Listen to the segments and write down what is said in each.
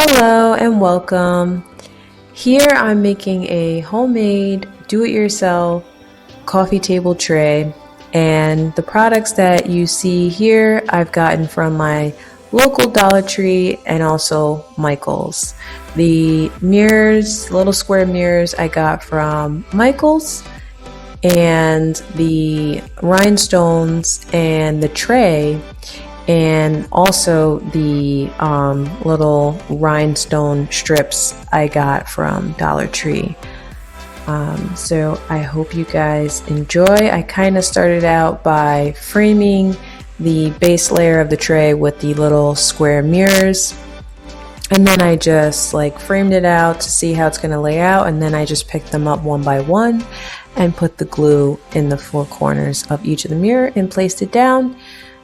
Hello and welcome. Here I'm making a homemade do-it-yourself coffee table tray, and the products that you see here I've gotten from my local Dollar Tree and also Michael's. The mirrors, little square mirrors, I got from Michael's, and the rhinestones and the tray and also the little rhinestone strips I got from Dollar Tree. So I hope you guys enjoy. I kind of started out by framing the base layer of the tray with the little square mirrors, and then I just framed it out to see how it's going to lay out, and then I just picked them up one by one and put the glue in the four corners of each of the mirror and placed it down.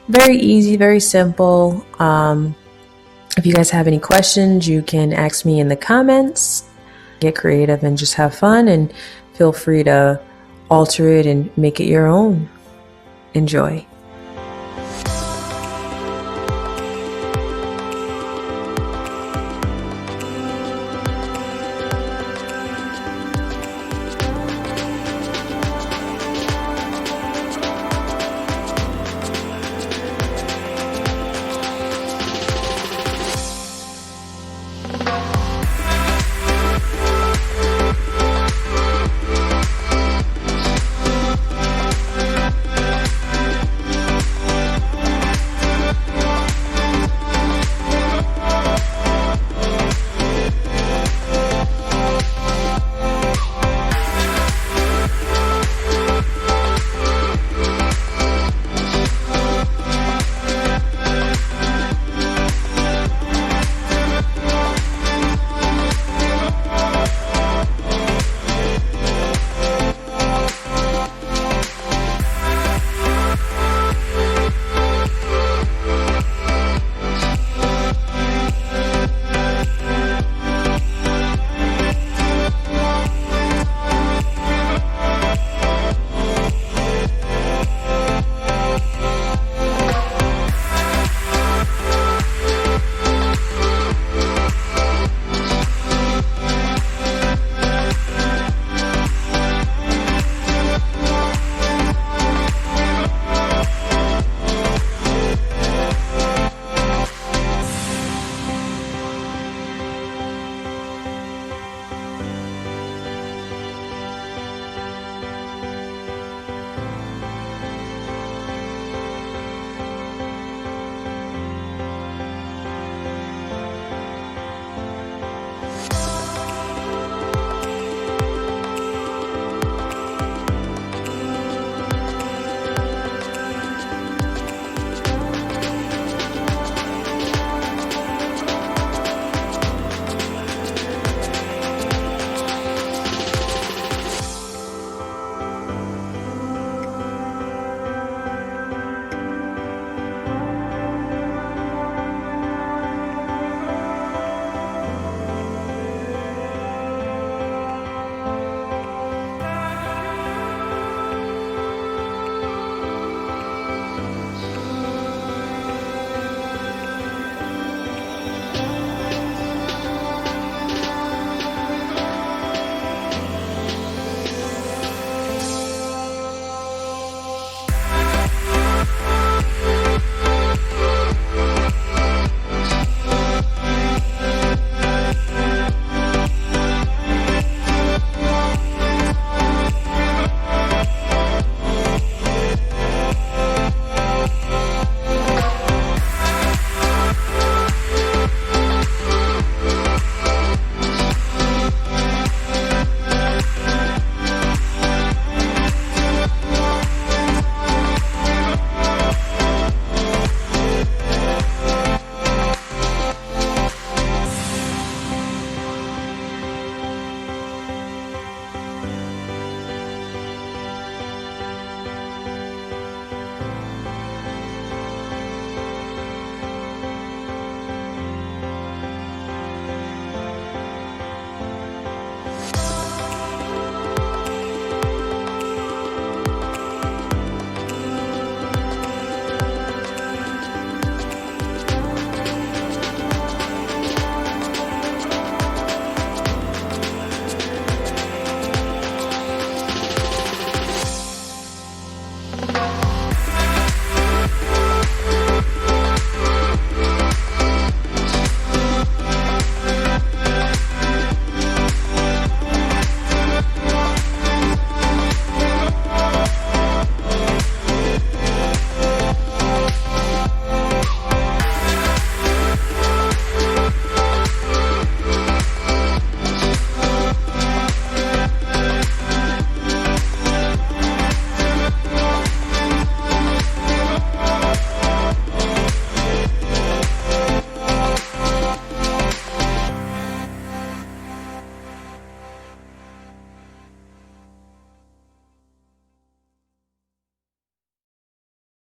Very easy, very simple. If you guys have any questions, you can ask me in the comments. Get creative and just have fun, and feel free to alter it and make it your own. Enjoy.